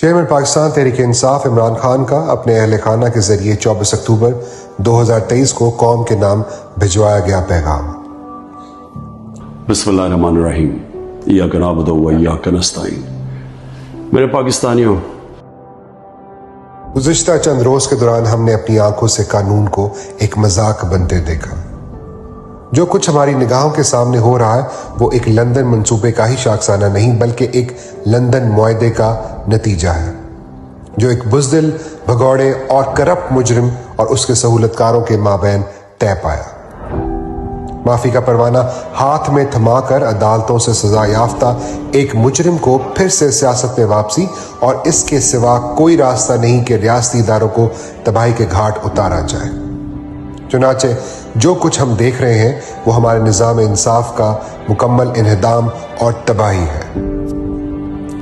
Chairman Pakistan Tehreek Insaf Imran Khan का अपने अहल खाना के जरिए 24 अक्टूबर 2023 को कौम के नाम भिजवाया गया पैगाम। बिस्मिल्लाहिर्रहमानिर्रहीम, इय्याका नअबुदु व इय्याका नस्तईन। मेरे पाकिस्तानियों, गुज़िश्ता चंद रोज के दौरान हमने अपनी आंखों से कानून को एक मजाक बनते देखा। जो कुछ हमारी निगाहों के सामने हो रहा है वो एक लंदन मंसूबे का ही शाखसाना नहीं बल्कि एक लंदन मुआहदे का नतीजा है, जो एक बुज़दिल, भगौड़े और करप्ट मुजरिम और उसके सहूलतकारों के माबैन तय पाया। माफी का परवाना हाथ में थमाकर अदालतों से सजा याफ्ता एक मुजरिम को फिर से सियासत में वापसी और इसके सिवा कोई रास्ता नहीं कि रियासती इदारों को तबाही के घाट उतारा जाए। चुनाचे जो कुछ हम देख रहे हैं वो हमारे निज़ाम इंसाफ का मुकम्मल इन्हदाम और तबाही है।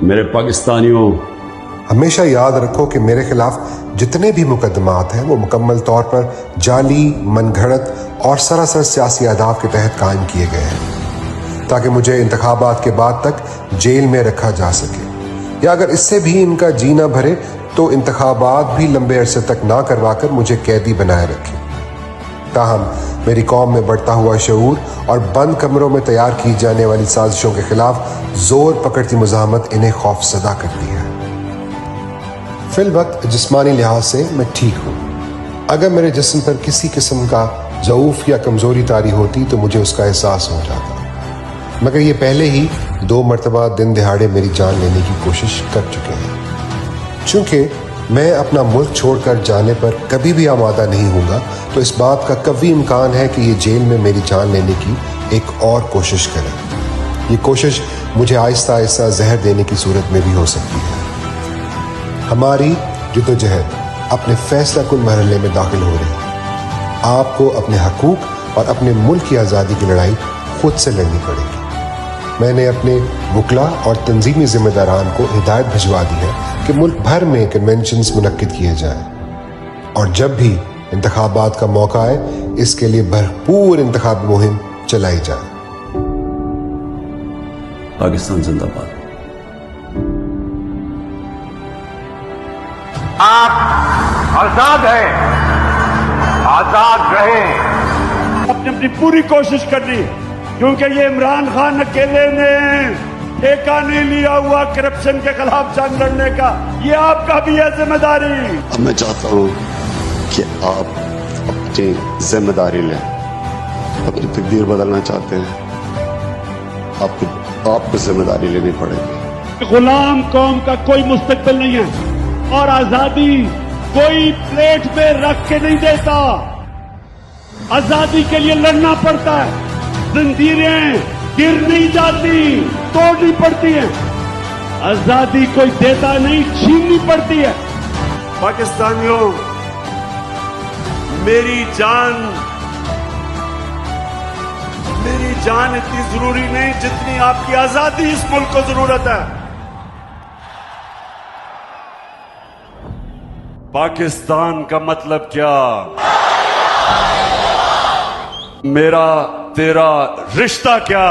मेरे पाकिस्तानियों, हमेशा याद रखो कि मेरे खिलाफ जितने भी मुकदमात हैं वो मुकम्मल तौर पर जाली, मनगढ़ंत और सरासर सियासी आदाब के तहत कायम किए गए हैं ताकि मुझे इंतखाबात के बाद तक जेल में रखा जा सके, या अगर इससे भी इनका जी ना भरे तो इंतखाबात भी लंबे अरसे तक ना करवाकर मुझे कैदी बनाए रखे। ताहम मेरी कौम में बढ़ता हुआ शऊर और बंद कमरों में तैयार की जाने वाली साजिशों के खिलाफ जोर पकड़ती मुज़ाहमत इन्हें खौफज़दा करती है। फिल वक्त जिस्मानी लिहाज से मैं ठीक हूँ। अगर मेरे जिस्म पर किसी किस्म का ज़ऊफ़ या कमज़ोरी तारी होती तो मुझे उसका एहसास हो जाता, मगर ये पहले ही 2 मरतबा दिन दिहाड़े मेरी जान लेने की कोशिश कर चुके हैं। चूँकि मैं अपना मुल्क छोड़कर जाने पर कभी भी आमादा नहीं हूँगा तो इस बात का कभी इम्कान है कि ये जेल में मेरी जान लेने की एक और कोशिश करें। ये कोशिश मुझे आहिस्ता आहिस्ता जहर देने की सूरत में भी हो सकती है। हमारी जद्दोजहद अपने फैसला कुन मरहले में दाखिल हो रही है। आपको अपने हकूक और अपने मुल्क की आज़ादी की लड़ाई खुद से लड़नी पड़ेगी। मैंने अपने वकला और तंजीमी जिम्मेदारान को हिदायत भिजवा दी है कि मुल्क भर में कन्वेंशंस मुनक्किद किए जाएं और जब भी इंतखाबात का मौका आए इसके लिए भरपूर इंतखाब मुहिम चलाई जाए। पाकिस्तान जिंदाबाद। आप आजाद हैं, आजाद रहें। आपने अपनी पूरी कोशिश करनी, क्योंकि ये इमरान खान अकेले ने ठेका नहीं लिया हुआ करप्शन के खिलाफ जंग लड़ने का, ये आपका भी है जिम्मेदारी। अब मैं चाहता हूँ कि आप अपनी जिम्मेदारी लें। अपनी तकदीर बदलना चाहते हैं, आपको जिम्मेदारी लेनी पड़ेगी। गुलाम कौम का कोई मुस्तकबिल नहीं है और आजादी कोई प्लेट पे रख के नहीं देता। आजादी के लिए लड़ना पड़ता है। जंजीरें गिर नहीं जाती, तोड़नी पड़ती है। आजादी कोई देता नहीं, छीननी पड़ती है। पाकिस्तानियों, मेरी जान इतनी जरूरी नहीं जितनी आपकी आजादी इस मुल्क को जरूरत है। पाकिस्तान का मतलब क्या? मेरा तेरा रिश्ता क्या?